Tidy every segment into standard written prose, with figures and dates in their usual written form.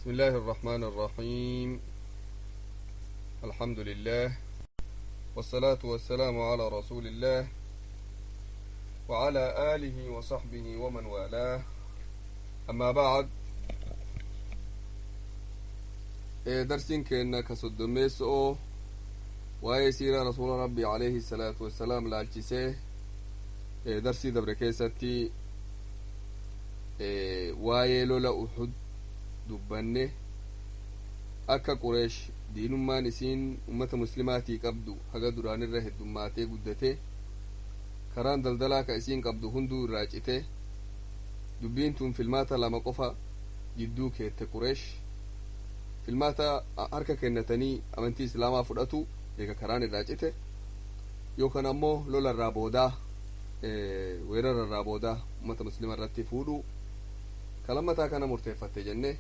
بسم الله الرحمن الرحيم. الحمد لله والصلاة والسلام على رسول الله وعلى آله وصحبه ومن والاه. أما بعد، درسين كأنك صدميسو ويسير رسول ربي عليه الصلاة والسلام لالجسيه درسي دبركيستي وايلو لأحد dubbanne akka qureesh diinummaan isiin ummata muslimaatii qabdu haga duraanirra heddummaatee guddate karaan daldalaa ka isiin qabdu hunduu irraa cite dubbiin tun filmaata lama qofa jidduu keette qureesh filmaata harka kennatanii amantii islaamaa fudhatu eega karaan irraa cite yookaan ammoo lola irraa boodaa weerara irraa boodaa ummata muslima irratti fuudhu kalammataa kana murteeffatte jenne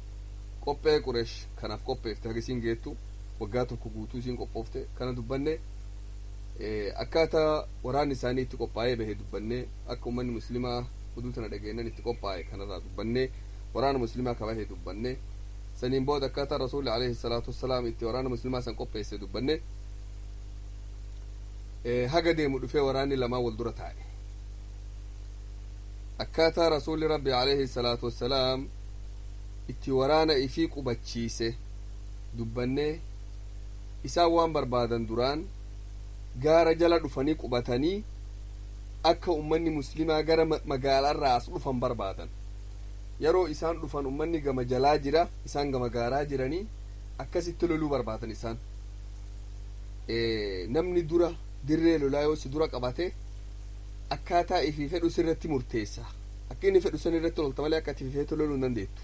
qophee qureesh kanaaf qopheefte haga isiin geettu waggaa tokko guutuu isiin qophoofte kana dubbanne akkaataa waraanni isaanii itti qophaa'ee bahe dubbanne akka ummanni muslimaa oduu tana dhageennan itti qophaa'e kanarraa dubbanne waraana muslimaa ka bahe dubbanne saniin booda akkaataa rasuulli alayhi salaatu wassalaam itti waraana muslimaa san qopheesse dubbanne haga deemu dhufee waraanni lamaan wal dura taa'e akkaataa rasuulli rabbi alayhi salaatu wassalaam itti waraana ifii qubachiise dubbanne isaan waan barbaadan duraan gaara jala dhufanii qubatanii akka ummanni muslimaa gara magaalaarraa as dhufan barbaadan yeroo isaan dhufan ummanni gama jalaa jira isaan gama gaaraa jiranii akkasitti loluu barbaadan isaan namni dura dirree lolaa yoo si dura qabate akkaataa ifii fedhu sirratti murteessa akka inni fedhu san irratti lolta malee akka ati feetu loluu hin dandeettu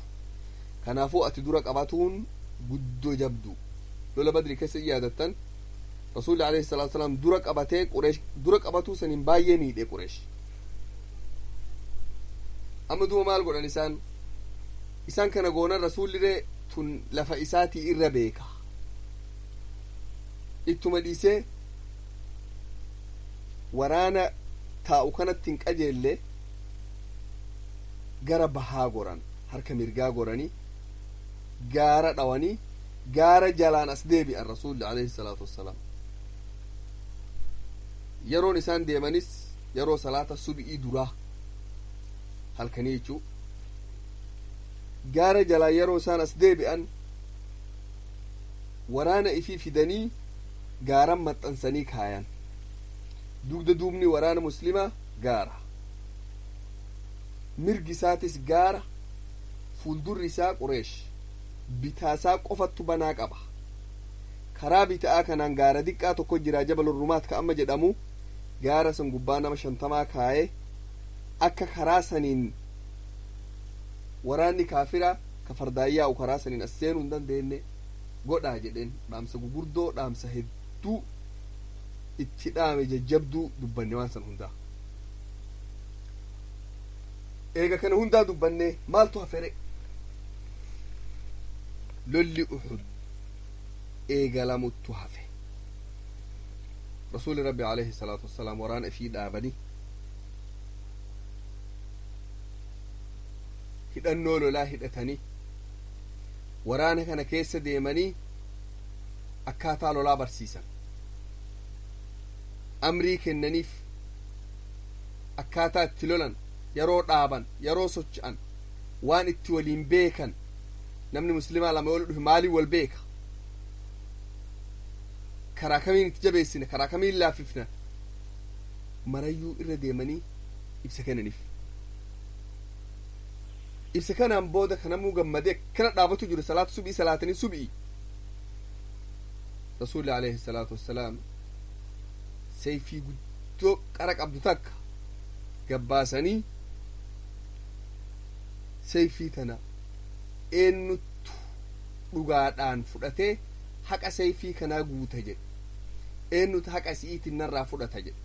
kanaafuu ati dura qabatuun guddoo jabdu lola badri keessa yaadattan rasuulli alayhi salaatu wasalaam dura qabatee qureesh dura qabatuu saniin baay'ee miidhe qureesh amma duuba maal godhan isaan kana goonan rasuulliree tun lafa isaatii irra beeka ittuma dhiisee waraana taa'u kanatti hin qajeelle gara bahaa goran harka mirgaa goranii gaara dhawanii gaara jalaan as deebi'an rasuulli alayhi salaatu wassalaam yeroon isaan deemanis yeroo salaata sub'ii duraa halkanii jechuu gaara jalaa yeroo isaan as deebi'an waraana ifii fidanii gaaran maxxansanii kaayan dugda duubni waraana muslimaa gaara mirgi isaatis gaara fuuldurri isaa qureesh bitaasaa qofattu banaa qaba karaa bita'aa kanaan gaara diqqaa tokko jira jabalur rumaat ka amma jedhamu gaara san gubbaa nama 50 kaa'ee akka karaa saniin waraanni kaafira ka fardaayyaa'u karaa saniin as seenuu hin dandeenye godhaa jedheen dhaamsa gugurdoo dhaamsa hedduu itti dhaame jajjabduu dubbanne waan san hundaa eega kana hundaa dubbanne maaltu hafere lolli uxud eegalamuttu hafe rasuuli rabbi alayhi salaatu wassalaam waraana ifii dhaabanii hidhannoo lolaa hidhatanii waraana kana keessa deemanii akkaataa lolaa barsiisan amrii kennaniif akkaataa itti lolan yeroo dhaaban yeroo socho'an waan itti waliin beekan namni muslimaa lama wal dhufe maaliin wal beeka karaa kamiin itti jabeessina karaa kamiin laaffifna marayyuu irra deemanii ibsa kennaniif ibsa kanaan booda kanamuu gammadee kana dhaabatu jiru salaatu sub'ii salaatanii sub'ii rasuulli alayhi salaatu wassalaam sayfii guddoo qara qabdu takka gabbaasanii sayfii tana eenyuttu dhugaadhaan fudhatee haqa sayfii kanaa guuta jedhe eenyutu haqa si'iitiin narraa fudhata jedhe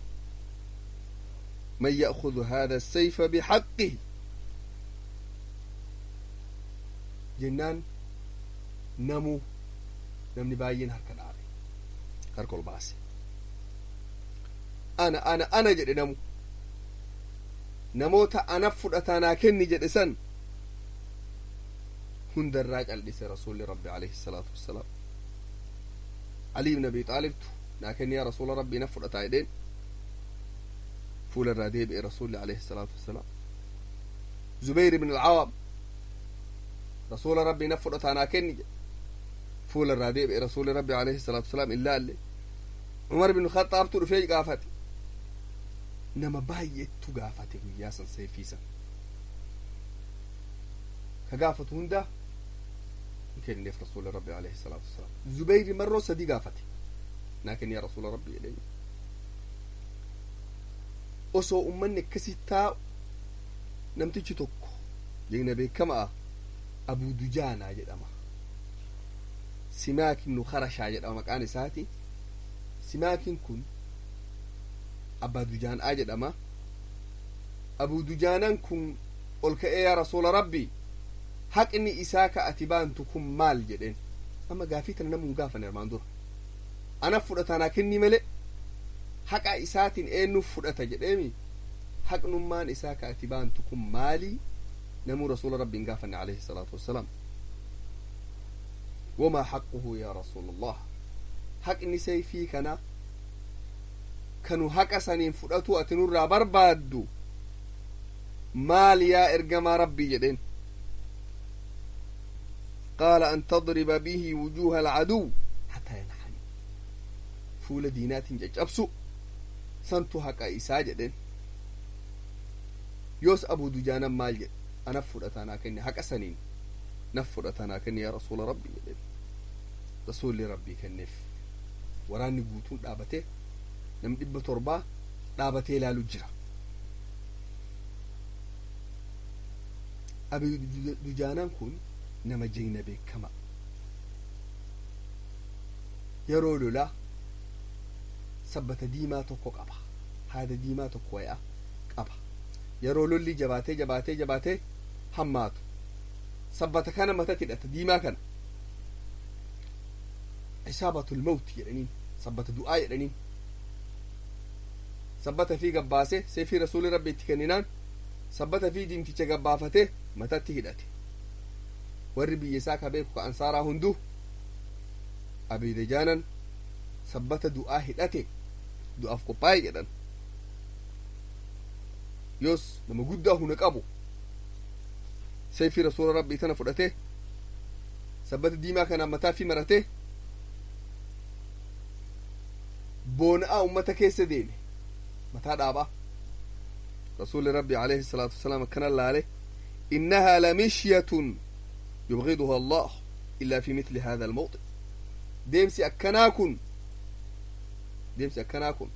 man ya'khudhu haadha as-sayfa bihaqqihi jennaan namni baay'een harka dhaabe harka ol baase ana jedhe namoota ana fudhataa naa kenni jedhe san هند الراجل ليس رسول ربي عليه الصلاة والسلام علي بن أبي طالب لكن يا رسول ربي نفر أتايدين فول الراديب رسول عليه الصلاة والسلام زبير بن العوام رسول ربي نفر أتانا كني فول الراديب رسول ربي عليه الصلاة والسلام إلا اللي عمر بن الخطاب ترفيج قافتي نما بايت قافتي وياسا سيفيسا كقافة هندا يمكن نف رسول ربي عليه الصلاة والسلام زبير مرة صدي قافتي لكن يا رسول ربي إليه أسو أمني كسيتا نمتيجي توكو جينا كما أبو دجانا جدما سماكن نخرشا جدما مكان ساتي سماكن كن أبا دجان أجدما أبو دجانا كن قلك إيه يا رسول ربي حق إني إساك أتبان تكون مال جدين أما قافيتنا نمو قافا نرمان دور أنا فرطانا كني ملئ حق إسات إنو فرطا جديمي حق نمان إساك أتبان تكون مالي نمو رسول ربي قافا عليه الصلاة والسلام وما حقه يا رسول الله حق إني سيفي كانوا حق سنين فرطوا أتنور بربادو مال يا إرقما ربي جدين قال أن تضرب به وجوه العدو حتى ينحني فول دينات ججبسو سنتو حقا إساجدين يوس أبو دجانا مال جد أنا فرطانا كني حق سنين نفرطانا كني يا رسول ربي جدين رسول ربي كنف وراني بوتون دابته نم دب تربا دابته لا لجرا أبو دجانا كن نما جينا بكما يرولو لا سبت ديما توكو قبا هذا ديما توكو يا قبا يرولو اللي جباتي حمات سبت كان متى تدت ديما كان عصابة الموت يعني سبت دعاء يعني سبت في قباسه سيفي رسول ربي تكنينان سبت في ديمتي جبافته متى تهدته warri biyya isaa ka beeku ka ansaaraa hunduu abii dajaanan sabbata du'aa hidhate du'aaf qophaa'e jedhan yoos nama guddaa huna qabu sayfii rasuula rabbii tana fudhate sabbata diimaa kanaan mataa fi marate boona'aa ummata keessa deeme mataa dhaabaa rasuuli rabbii alayhi salaatu wasalaam akkana laale innahaa lamishiyatun يبغضها الله إلا في مثل هذا الموطن ديمسي أكناكن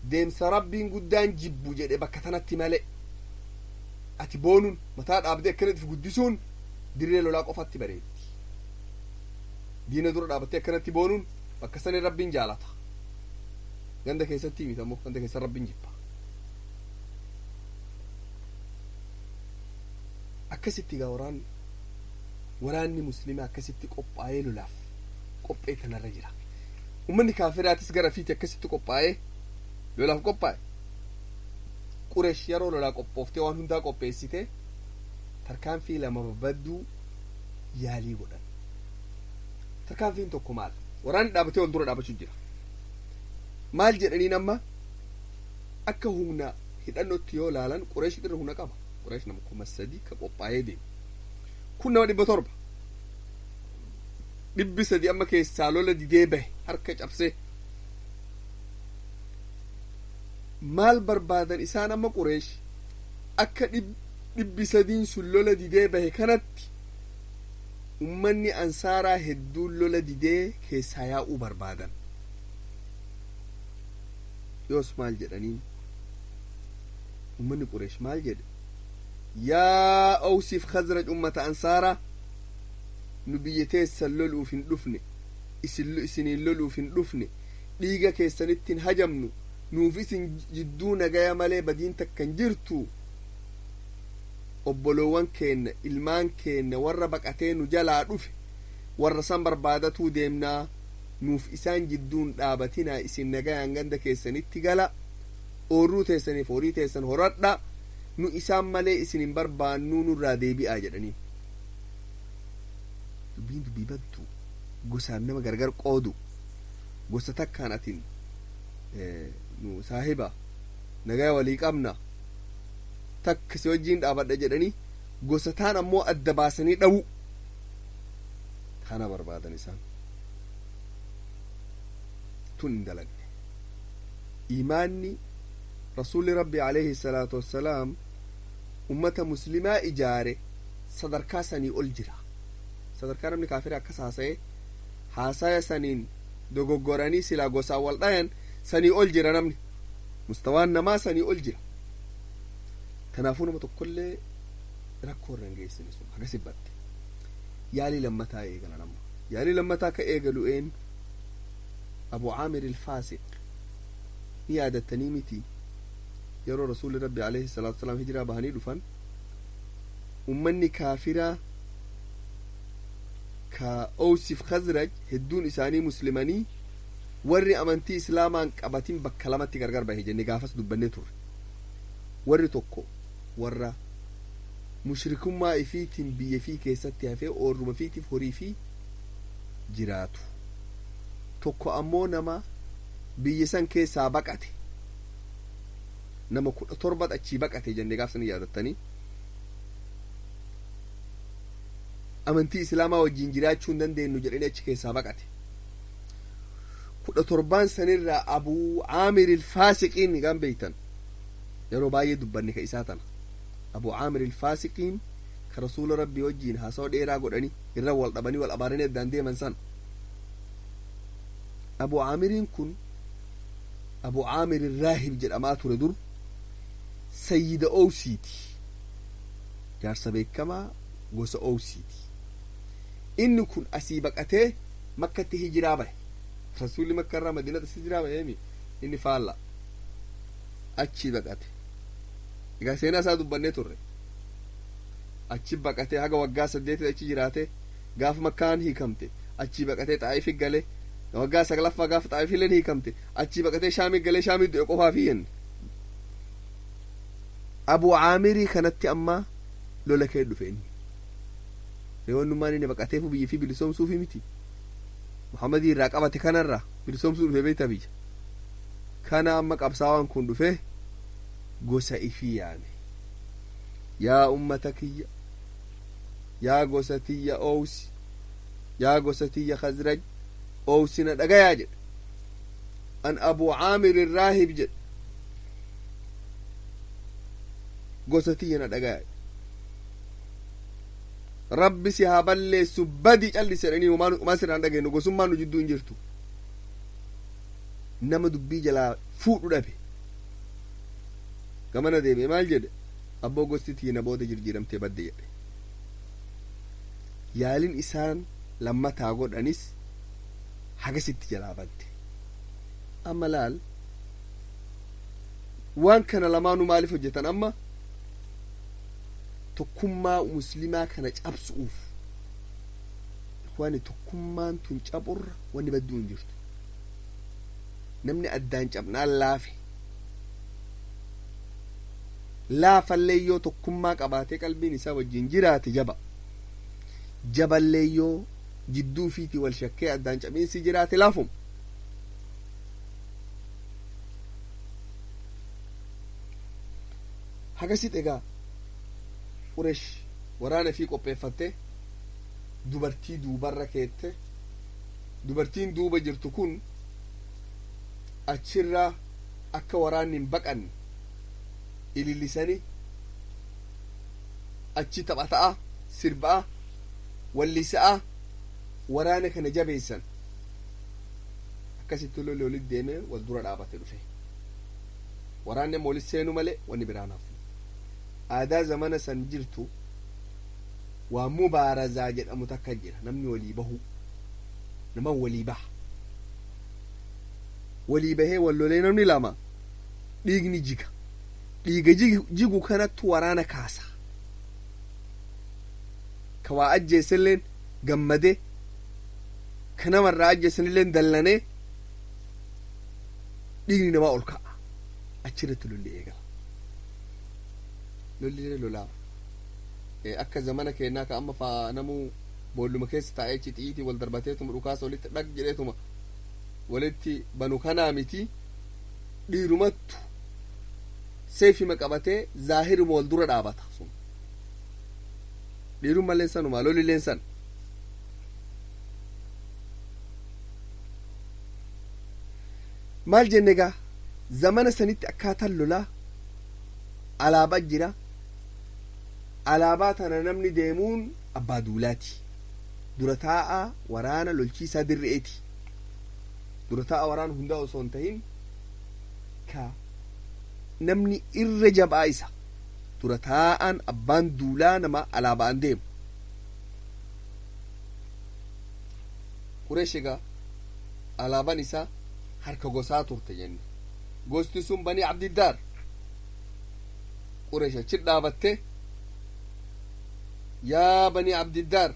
ديمس ربي قدان جبو جد بكتنا التمالي أتبونون متى أبدأ كنت في قدسون ديري لولاك أفت بريد دينا دور أبدأ كنت تبونون بكسني ربي جالتها عندك يستي ميتامو عندك يسر ربي جبا أكستي غوران waraanni muslimaa akkasitti qophaa'ee lolaaf qophee kanarra jira ummanni kaafiraatis gara fiiti akkasitti qophaa'ee lolaaf qophaa'e qureesh yeroo lolaa qophooftee waan hundaa qopheessite tarkaanfii lama babadduu yaalii godhan tarkaanfiin tokko maal waraanni dhaabatee wal dura dhaabachuu jira maal jedhaniin amma akka humna hidhannootti yoo laalan qureesh irra humna qaba qureesh nama 3,000 ka qophaa'ee deema kun nama 700 300 amma keessaa lola didee bahe harka cabsee maal barbaadan isaan amma qureesh akka 300 sun lola didee bahe kanatti ummanni ansaaraa hedduun lola didee keessaa yaa'uu barbaadan yoos maal jedhaniin ummanni qureesh maal jedhe yaa awsiif khazraj ummata ansaaraa nu biyya teessan loluuf hin dhufne isiniin loluuf hin dhufne dhiiga keessanittiin hajamnu nuuf isin jidduu nagaya malee badiin takkan jirtu obboloowwan keenna ilmaan keenna warra baqatee nu jalaa dhufe warra san barbaadatuu deemnaa nuuf isaan jidduun dhaabatinaa isin nagayaan ganda keessanitti gala oorruu teessaniif horii teessan horadha nu isaan malee isin hin barbaannuu nurraa deebi'aa jedhanii dubbiin dubbii baddu gosaan nama gargar qoodu gosa takkaan atin nu saahiba nagaa walii qabna takka si wajjiin dhaabadha jedhanii gosa taan ammoo adda baasanii dhawu kana barbaadan isaan tun hin dalagne imaanni rasuulli rabbi alayhi salaatu wassalaam ummata muslimaa ijaare sadarkaa sanii ol jira sadarkaa namni kaafira akkas haasaya saniin dogoggoranii silaa gosaan wal dhayan sanii ol jira namni mustawaan namaa sanii ol jira kanaafuu nama tokkollee rakkoo irra hin geessine sun hagas ibbatte yaalii lammataa eegala nama yaalii lammataa ka eegalu een abu caamir ilfaasiq ni yaadattanii miti yeroo rasuulli rabbi alayhi salaatu wasalaam hijiraa bahanii dhufan ummanni kaafiraa ka Awsiif Khazraj hedduun isaanii muslimanii warri amantii islaamaan qabatin bakka lamatti gargar bahe jenne gaafas dubbannee turre warri tokko warra mushrikummaa ifiitiin biyya fi keessatti hafee oorruma fiitiif horii fi jiraatu tokko ammoo nama biyya san keessaa baqate nama 17 achii baqate jenne gaafsan yaadattanii amantii islaamaa wajjin jiraachuu hin dandeenyu jedhanii achi keessaa baqate 17 sanirraa abuu caamir ilfaasiqiin gaan beeytan yeroo baay'ee dubbanne ka isaa tana abuu caamir ilfaasiqiin ka rasuula rabbii wajjiin haasawa dheeraa godhanii irra wal dhabanii wal abaaranii addaan deeman san abuu caamiriin kun abuu caamir irraahib jedhamaa ture dur sayyida Awsiiti jaarsa beekamaa gosa Awsiiti inni kun asii baqatee makkatti hijiraa bahe rasuulli makka irraa madiinatti hijiraa baheemi inni faalla achi baqate egaa seenaa isaa dubbannee turre achi baqatee haga waggaa 8 achi jiraate gaaf makkaan hiikamte achi baqatee xaa'ifi gale waggaa 9 gaaf xaa'ifi leen hiikamte achi baqatee shaamii galee shaamii du'e qofaa fi yenne abuu caamirii kanatti amma lola kee dhufe inni reewwannummaan inni baqateefu biyya fi bilisoomsuufi miti muhammadii irraa qabate kanarraa bilisoomsuu dhufe beekta biyya kana amma qabsaawaan kun dhufe gosa ifii yaame yaa ummata kiyya yaa gosa tiyya Awsi yaa gosa tiyya Khazraj Awsina dhagayaa jedhe an abuu caamir irraahib jedhe gosa tiyya na dhagayaa rabbi si haa balleessu badii callise jedhanii umaa sirraan dhageenyu gosummaan nu jidduu hin jirtu nama dubbii jalaa fuudhu dhabe gamana deeme maal jedhe abboo gosti tiyya na booda jirjiiramtee badde jedhe yaalin isaan lammataa godhanis hagasitti jalaa badde amma laal waan kana lamaanuu maaliif hojjetan amma tokkummaa muslimaa kana cabsuuf ikhwaani tokkummaan tun caburra wanni badduu hin jirtu namni addaan cabnaan laafallee yoo tokkummaa qabaatee qalbiin isaa wajjin jiraate jaballee yoo jidduu fiitii wal shakkee addaan cabiinsi jiraate laafum hagasit egaa Quresh waraana fi qopheeffatte dubartii duubarra keette dubartiin duuba jirtu kun achirraa akka waraanni hin baqanne ilillisanii achi taphata'a sirba'a wallisa'a waraana kana jabeessan akkasitti lolli walitti deemee wal dura dhaabate dhufe waraanni amma walitti seenu malee wanni biraan hafu aadaa zamana san jirtu waa mubaarazaa jedhamu takka jira namni walii bahu nama walii baha walii bahee wal lolee namni lama dhiigni jiga dhiiga jigu kanattu waraana kaasa ka waa ajjeesanilleen gammadee ka namarraa ajjeesanilleen dallanee dhiigni namaa ol ka'a achirratti lolli eegala lolli lolaa akka zamana keenyaa ka amma faa namuu boolluma keessa taa'ee xixiitii wal darbateetuma dhukaasa walitti dhag jedheetuma walitti banu kanaa miti dhiirumattu seefima qabatee zaahiruma wal dura dhaabata sun dhiirummalleen sanuma lolilleen san maal jenne gaa zamana sanitti akkaataan lolaa alaabaa jira alaabaa tana namni deemuun abbaa duulaati dura taa'a waraana lolchiisaa dirre'eeti dura taa'a waraana hundaa osoo hin tahin ka namni irra jabaa isa dura taa'aan abbaan duulaa nama alaabaan deemu Qureesh egaa alaabaan isaa harka gosaa turte jenne gosti sun banii Abdiddaar Qureesh achi dhaabatte yaa banii Abdiddaar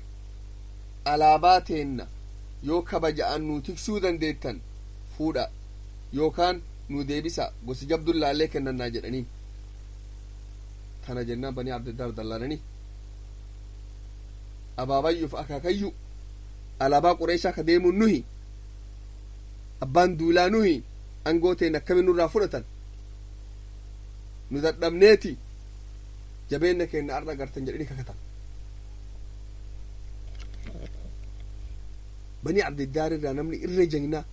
alaabaa teenna yoo kabaja'an nu tiksuu dandeettan fuudha yookaan nu deebisa gosi jabdun laallee kennannaa jedhaniin tana jennaan banii Abdiddaar dallaananii abaabayyuuf akaakayyu alaabaa Qureeshaa ka deemuun nuhi abbaan duulaa nuhi angooteen akkamiin nurraa fudhatan nu dadhabneeti jabeenna keenna arra gartan jedhanii kakatan banii Abdiddaar irraa namni irra jagnaa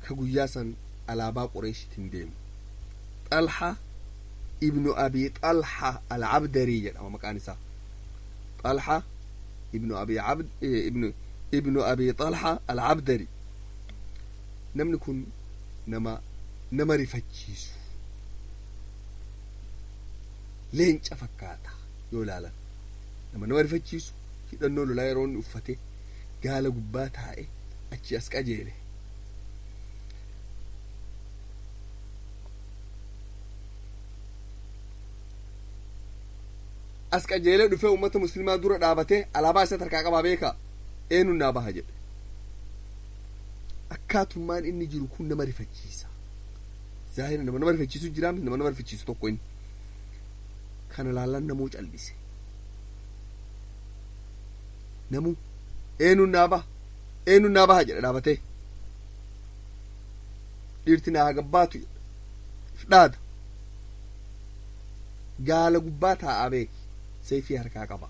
ka guyyaa san alaabaa Qureeshitiin deemu Xalha ibnu Abi Xalha al-Abdarii jedhama maqaan isaa Xalha ibnu Abi Xalha al-Abdarii namni kun nama rifachiisu leenca fakkaata yoo ilaalan nama rifachiisu hidhannoo lolaa yeroo inni uffate gaala gubbaa taa'e achi as qajeele as qajeelee dhufee ummata muslimaa dura dhaabatee alaabaa isa harkaa qabaa beeka eenyuun naa baha jedhe akkaatummaan inni jiru kun nama rifachiisa zaahira nama rifachiisu jiraam nama rifachiisu tokko inni kana laallan namuu callise namuu eenyuun naa baha jedhe dhaabatee dhiirti naa gabbaatu fidhaada gaala gubbaa taa'aa beeki seefii harkaa qaba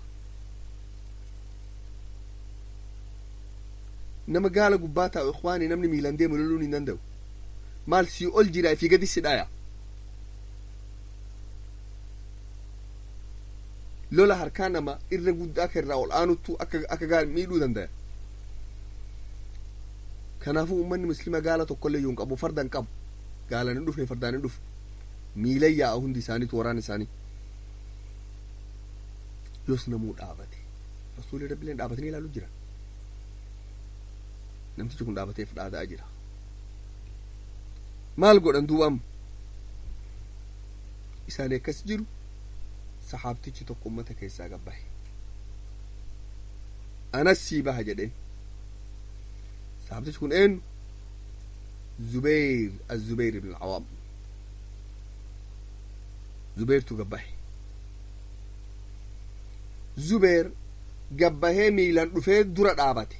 nama gaala gubbaa taa'u ikhwaanii namni miilan deemu loluun hin danda'u maal sii ol jiraa fi gadi sidhaya lola harkaa nama irra guddaa akka irraa ol aanuttu akka gaala miidhuu danda'a kanaafuu ummanni muslima gaala tokkollee yoo hin qabu fardan qabu gaalan hin dhufne fardaan hin dhufu miilan yaa'a hundi isaaniitu waraana isaanii yoos namuu dhaabate rasuulli rabbileen dhaabatanii ilaalu jira namtichi kun dhaabateef dhaadaa jira maal godhan duubam isaan akkas jiru sahaabtichi tokko ummata keessaa gabbahe anas sii baha jedheen sahaabtichi kun eenyu Zubayr ibn al-Awaam Zubayrtu gabbahe Zubayr gabbahee miilan dhufee dura dhaabate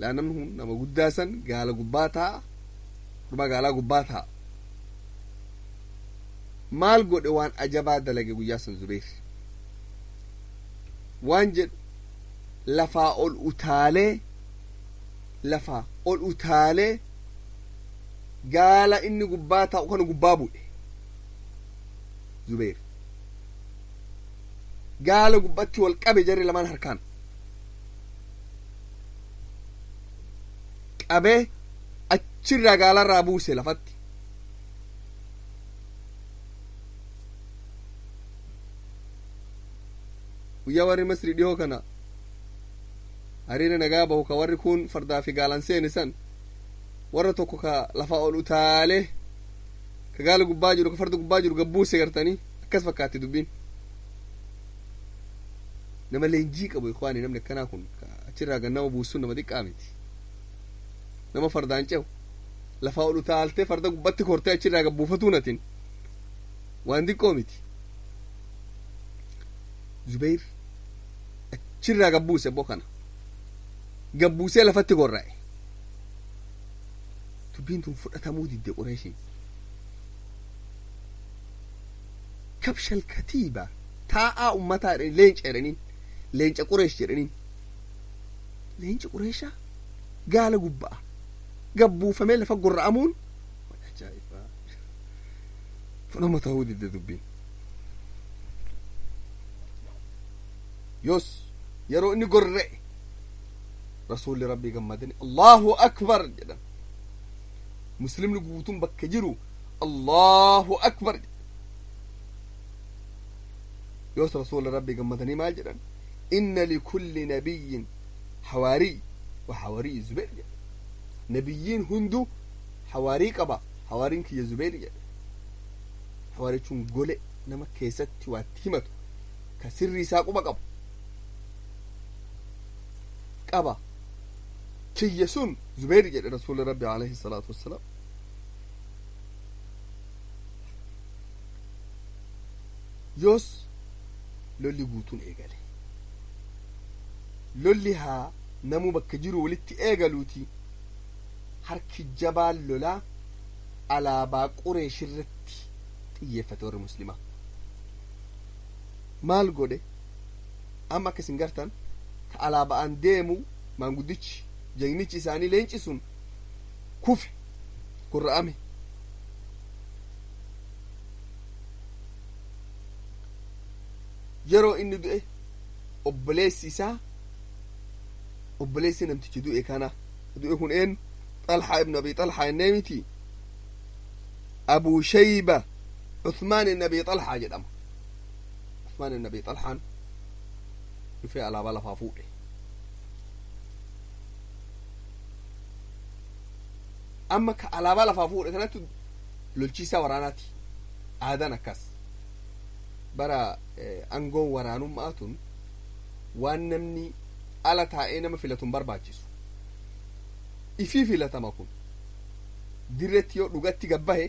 laa namni kun nama guddaa san gaala gubbaa taa'a dhuma gaalaa gubbaa taa'a maal godhe waan ajabaa dalage guyyaa san Zubayr waan jedhu lafaa ol utaalee gaala inni gubbaa taa'u kana gubbaa bu'e Zubayr gaala gubbatti wal qabe jarri lamaan harkaan qabee achirraa gaalarraa buuse lafatti guyyaa warri Masrii dhihoo kana hariira nagaa bahu ka warri kun fardaa fi gaalan seene san warra tokko ka lafaa ol utaalee ka gaala gubbaa jiru ka farda gubbaa jiru gabbuuse gartanii akkas fakkaatti dubbiin nama leenjii qabu ikhwaanii namni akkanaa kun achirraa gannama buusuun nama xiqqaa miti nama fardaan cehu lafaa ol utaaltee farda gubbatti kortee achirraa gabbuufatuu natin waan xiqqoo miti Zubayr achirraa gabbuuse bokana gabbuusee lafatti gorra'e dubbiin tun fudhatamuu didde qureeshiin kabshal katiiba taa'aa ummataa jedhanii leenca jedhaniin leenca qureesh jedhaniin leenci qureeshaa gaala gubba'a gabbuufamee lafa gorra'amuun ajaa'ibaa fudhama ta'uu didde dubbiin yoos yeroo inni gorra'e rasuulli rabbii gammadani allahu akbar jedhan muslimni guutuun bakka jiru allahu akbar yoos rasuulli rabbii gammadanii maal jedhan inna likulli nabiyyin hawaarii wa hawaarii zubeer jedhe nabiyyiin hundu hawaarii qaba hawaariin kiyya zubeer jedhe hawaarichuun gole nama keessatti waatti himatu ka sirri isaa quba qabu qaba kiyya sun zubeer jedhe rasuulli rabbi alayhi salaatu wassalaam yoos lolli guutuun eegale lolli haa namuu bakka jiru walitti eegaluuti harki jabaan lolaa alaabaa qureesh irratti xiyyeeffate warri muslimaa maal godhe amma akka isin gartan ka alaaba'aan deemu maanguddichi jagnichi isaanii leenci sun kufe gurra'ame yeroo inni du'e obboleessi isaa obboleessi namtichi du'e kana du'e kun een xalhaa ibnu abi xalhaa ennee miti abuu shayba uthmaan ibn abi xalhaa jedhama uthmaan ibn abi xalhaan dhufee alaabaa lafaa fuudhe amma ka alaabaa lafaa fuudhe kanatti lolchiisaa waraanaati aadaan akkas bara angoon waraanummaa tun waan namni ala taa'ee nama filatun barbaachisu ifii filatama kun dirretti yoo dhugatti gabbahe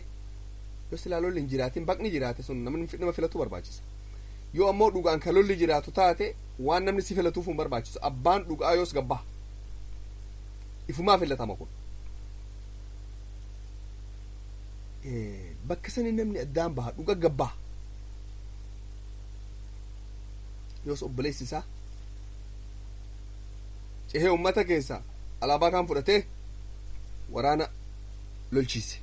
yoo silaa lolli hin jiraatin baqni jiraate sun nama filatu barbaachisa yoo ammoo dhugaan ka lolli jiraatu taate waan namni si filatuuf hin barbaachisu abbaan dhugaa yoos gabbaha ifumaa filatama kun bakka sani namni addaan baha dhuga gabbaha yoos obboleessi isaa cehee ummata keessa alaabaa kan fudhatee waraana lolchiise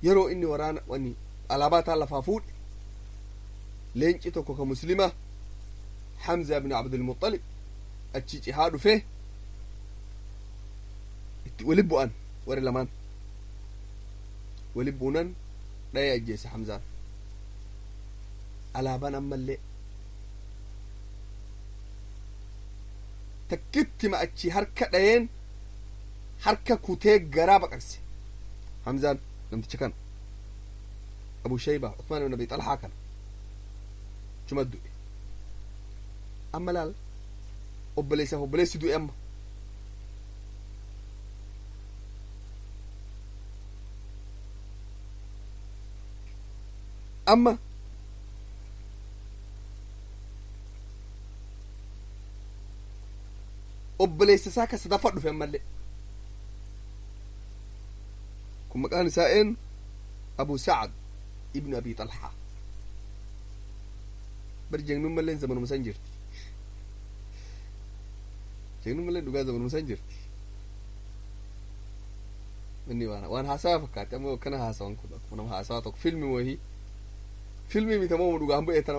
yeroo inni waraana wani alaabaa taan lafaa fuudhe leenci tokko ka muslima hamza ibn abdulmuxalib achi cihaa dhufee itti wali bu'an warri lamaan wali buunan dhayee ajjeese hamzaan alaabaan ammallee takkittima achi harka dhayeen harka kutee garaa baqaqse hamzaan namticha kana abu shayba uthmaan ibn abi xalhaa kana chuma du'e amma laal obboleessi du'e amma obboleessa isaa ka sadaffaa dhufe ammallee kun maqaan isaa een abu sacad ibnu abi xalhaa bar jegnun malleen zamanuma san jirti jegnun malleen dhugaa zamanuma san jirti inni waan haasawa fakkaate ammoo akkana haasawan kun akkuma nama haasawa tokko filmi wahii filmii miti ammoo dhugaan bu'ee tana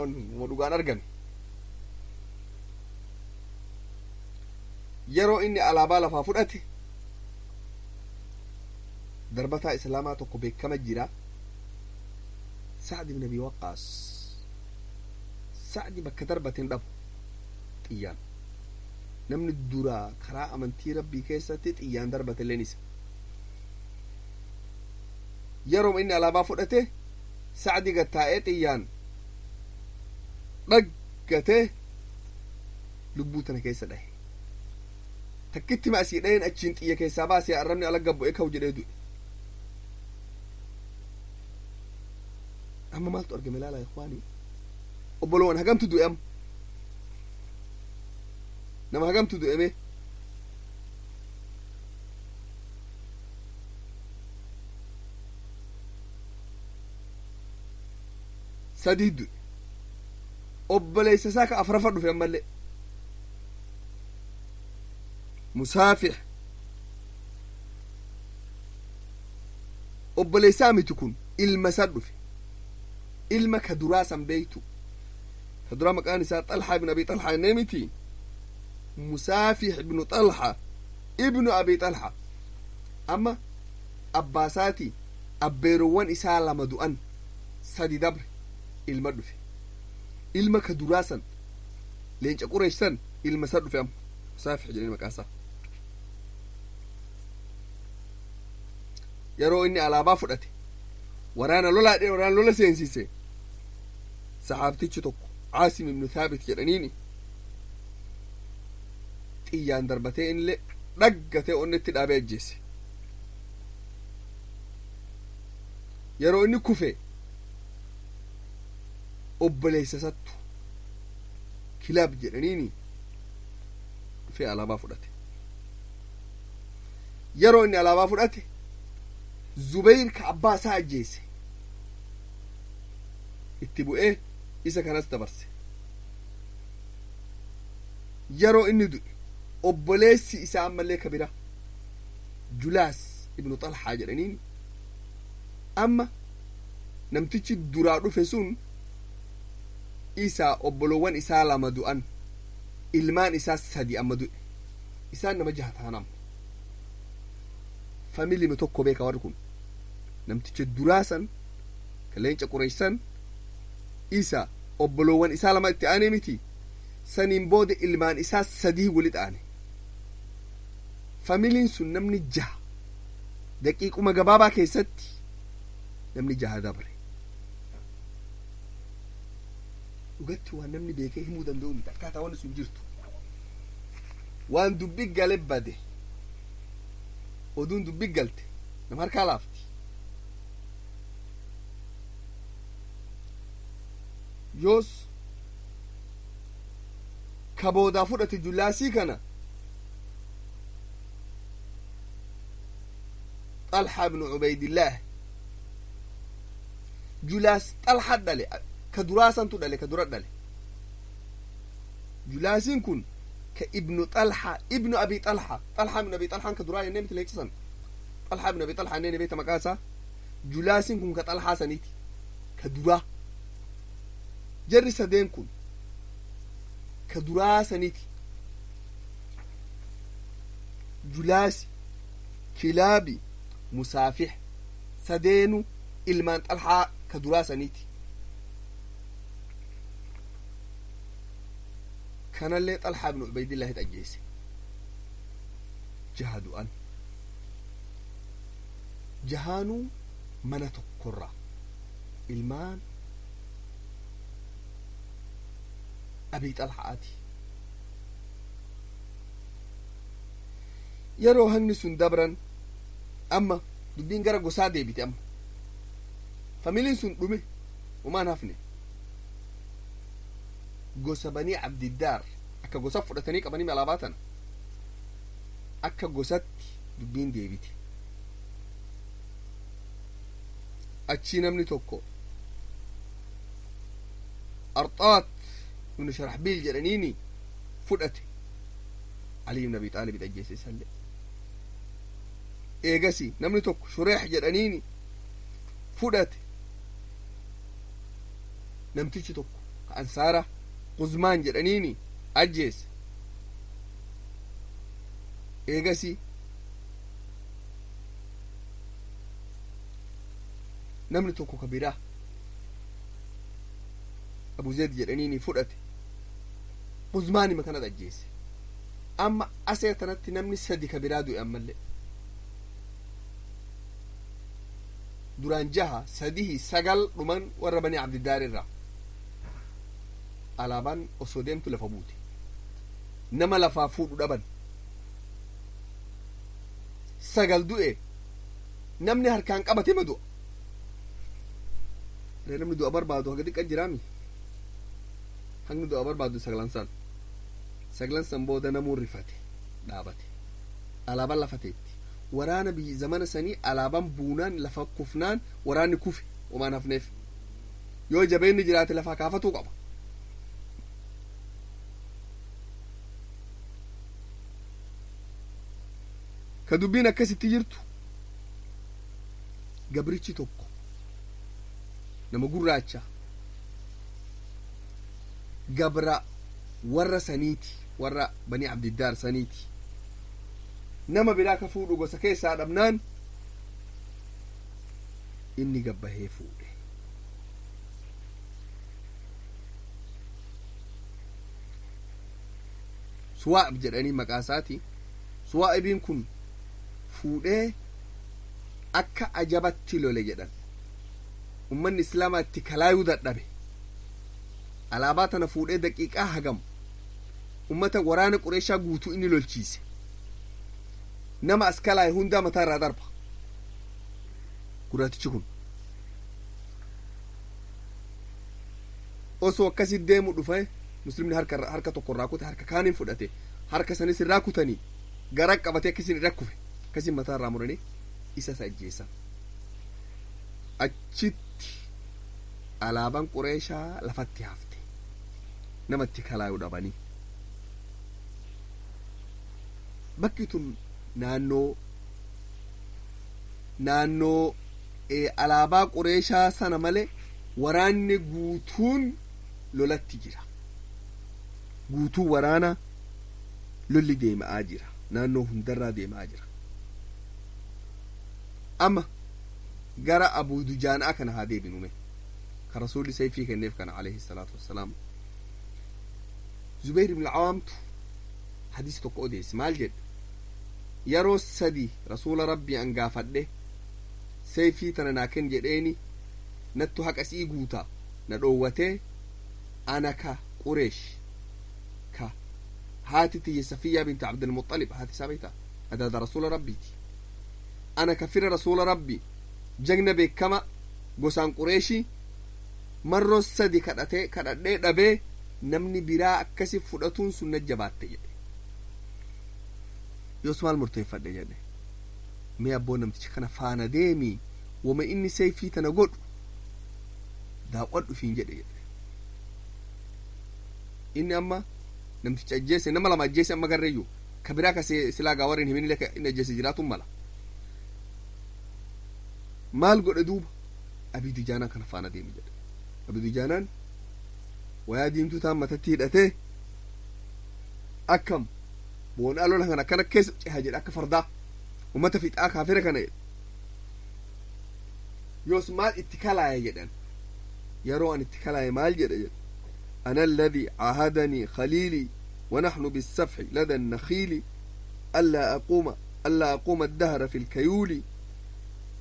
dhugaan argame yeroo inni alaabaa lafaa fudhate darbataa islaamaa tokko beekama jira sacd ibn abi waqqaas sacdi bakka darbateen dhabu xiyyaan namni duraa karaa amantii rabbii keessatti xiyyaan darbate illeen isa yeroo inni alaabaa fudhate sacdi gattaa'ee xiyyaan dhaggatee lubbuu tana keessa dhahe takkitti maasii dhaheen achiin xiyya keessaa baasee arrabni ala gabbu'ee ka'u jedhee du'e أما مالتو أرقم لا يا إخواني أبلون هجمت دو أم نما هجمت دو أمي سديد أبليس ساك أفرفر في أمالي مسافح أبليسامي تكون المسد في ilma ka duraasan beeytu ka duraa maqaan isaa xalxaa ibn abi xalxaa innee miti musaafix ibnu xalxa ibnu abi xalxa amma abbaasaati abbeerowwan isaa lama du'an sadi dabre ilma dhufe ilma ka duraasan leenca qureeshsan ilma sa dhufe amma musaafix jedhanii maqaasaa yeroo inni alaabaa fudhate waraana lolaadhe waraana lola seensiise saxaabtichi tokko caasim ibnu thaabit jedhaniini xiyyaan darbatee inle dhaggatee onnetti dhaabee ajjeese yeroo inni kufe obboleessa sattu kilaab jedhaniini dhufee alaabaa fudhate yeroo inni alaabaa fudhate Zubayr ka abbaa isaa ajjeese itti bu'ee isa kanas dabarse yeroo inni du'e obboleessi isaa ammallee ka bira Julaas ibnu Xalxaa jedhaniin amma namtichi duraa dhufe sun isaa obbolowwan isaa lama du'an ilmaan isaa sadi amma du'e isaan nama jaha taanam familii tokko beeka warri kun namticha duraasan ka leenca qureeysan isa obbolowwan isaa lama itti aanee miti saniin booda ilmaan isaa sadii walit aane familiin sun namni jaha daqiiquma gabaabaa keessatti namni jaha dabre dhugatti waan namni beekee himuu danda'u miti akkaataa wanni sun jirtu waan dubbi gale bade oduun dubbi galte nama harkaa laafti yoos ka boodaa fudhate Julaasii kana Xalxaa ibnu Cubaydillaah Julaas Xalxa dhale ka duraasantu dhale ka dura dhale Julaasiin kun ka ibnu Xalxa ibnu abi Xalxa Xalxa ibnu abi Xalxaan ka duraa jennee miti leechisan Xalxa ibnu abi Xalxaa innee beekta maqaasaa Julaasiin kun ka Xalxaa saniiti ka duraa jarri sadeen kun ka duraa saniiti Julaasi Kilaabi Musaafix sadeenu ilmaan Xalxaa ka duraa saniiti kanallee Xalxaa ibnu Cubaydillaahi ajjeese jaha du'an jahaanuu mana tokkorraa ilmaan abi Xalxaati yeroo hangni sun dabran amma dubbiin gara gosaa deebite amma familiin sun dhume umaan hafne gosa banii Abdiddaar akka gosa fudhatanii qabanii alaabaa tana akka gosatti dubbiin deebite achii namni tokko Arxaat ibnu Sharaxbiil jedhaniini fudhate Ali ibn Abi Xaalib ajjeese isallee eegasi namni tokko Shureex jedhaniini fudhate namtichi tokko ka Ansaara Quzmaan jedhaniini ajjeese eegasi namni tokko ka biraa Abu Zayd jedhaniini fudhate Quzmaanima kanat ajjeese amma asee tanatti namni sadi ka biraa du'e ammallee duraan jaha sadihi sagal dhuman warra banii Abdiddaar irraa alaabaan osoo deemtu lafa buute nama lafaa fuudhu dhaban sagal du'e namni harkaan qabate ma du'a namni du'a barbaadu haga xiqqa jiraami hangni du'a barbaadu saglan san booda namuun rifate dhaabate alaabaan lafateetti waraana biyyi zamana sanii alaabaan buunaan lafa kufnaan waraanni kufe waan hafneef yoo jabeenni jiraate lafaa kaafatuu qaba ka dubbiin akkasitti jirtu gabrichi tokko nama gurraacha gabra warra saniiti warra bani abdiddaar saniiti nama biraa ka fuudhu gosa keessaa dhabnaan inni gabbahee fuudhe suwaa'ib jedhanii maqaa isaati suwaa'ibiin kun fuudhee akka ajabatti lole jedhan ummanni islaamaa itti kalaayuu dadhabe alaabaa tana fuudhee daqiiqaa hagam ummata waraana qureeshaa guutuu inni lolchiise nama as kalaa'e hundaa mataa irraa darba gurraatichi kun osoo akkasit deemu dhufe muslimni harka tokko irraa kute harka kaaniin fudhate harka sanis irraa kutanii gara qabatee akkasin irra kufe akkasin mataa irraa muranii isa ajjeesan achitti alaabaan qureeshaa lafatti hafte namatti kalaayuu dhabanii bakki tun naannoo alaabaa qureeshaa sana malee waraanni guutuun lolatti jira guutuu waraana lolli deemaa jira naannoo hundarraa deemaa jira amma gara Abuu Dujaanaa kana haa deebinume ka rasuulli sayfii kenneef kana alayhi salaatu wassalaam Zubayr ibn al-Awaamtu hadiisi tokko odeesse maal jedhe yeroo sadi rasuula rabbii an gaafadhe sayfii tana naa kenn jedheeni nattu haqasii guutaa na dhoowwatee ana ka qureesh ka haati tiyya Safiyyaa binti Abdulmuxalib haati isaa beeyta adaada rasuula rabbiiti ana ka fira rasuula rabbii jagna beekama gosaan qureeshii marroo sadi kadhadhee dhabee namni biraa akkasi fudhatuun sun na jabaatte jedhe yoos maal murteeffadhe jedhe mee abboo namticha kana faana deemii wama inni sayfii tana godhu daawwadhu fiin jedhe inni amma namticha ajjeese nama lama ajjeese amma garreeyyuu ka biraa ka silaa gaa warreen himin illee inni ajjeese jiraatun mala maal godhe duuba Abii Dujaanaa kana faana deemi jedhe Abii Dujaanaan wayaa diimtuu taan matatti hidhatee akkam boonaa lola kana akkana keessa ceha jedhe akka fardaa ummata fixaa kaafira kana jedhe yoos maal itti kalaaye jedhan yeroo an itti kalaaye maal jedhe jedhe أنا الذي عاهدني خليلي ونحن بالسفح لدى النخيل ألا أقوم الدهر في الكيول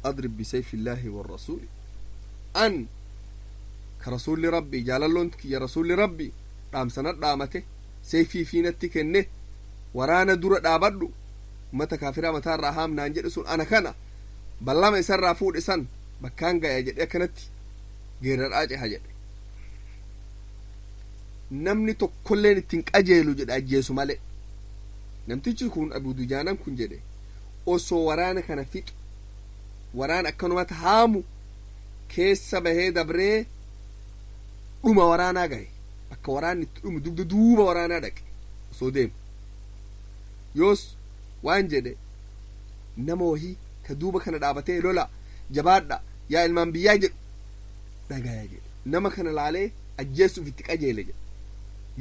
أضرب بسيف الله والرسول أن كرسول ربي جاللونك يا رسول ربي رام سنة رامته سيفي فينتك النه ورانا دور دابدو متى كافرة متى رهام نانجر سون أنا كنا بلا ما يسر رافود إسان بكان جاي جد كنتي غير الأجي حاجة namni tokkolleen ittiin qajeelu jedha ajjeesu malee namtichi kun Abuu Dujaanaan kun jedhe osoo waraana kana fixu waraana akkanumatti haamu keessa bahee dabree dhuma waraanaa gahe akka waraanni itti dhumu dugda duuba waraanaa dhaqe osoo deemu yoos waan jedhe nama wahii ka duuba kana dhaabatee lola jabaadha yaa ilmaan biyyaa jedhu dhagaya jedhe nama kana laalee ajjeesuuf itti qajeele jedhe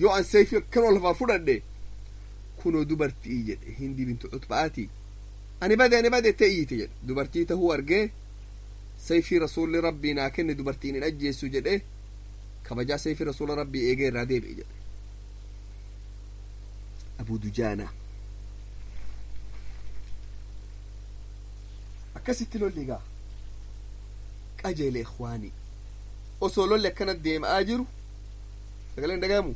yoo an sayfii akkanoo lafaa fudhadhe kunoo dubartii jedhe Hindii bintu Utbaati ani bade ta'e iyyite jedhe dubartii tahuu argee sayfii rasuulli rabbii naa kenne dubartiin hin ajjeessu jedhe kabajaa sayfii rasuula rabbii eegee irraa deebi'e jedhe Abuu Dujaanaa akkasitti lolli gaa qajeele ikhwaanii osoo lolli akkana deemaa jiru sagaleen dhagahamu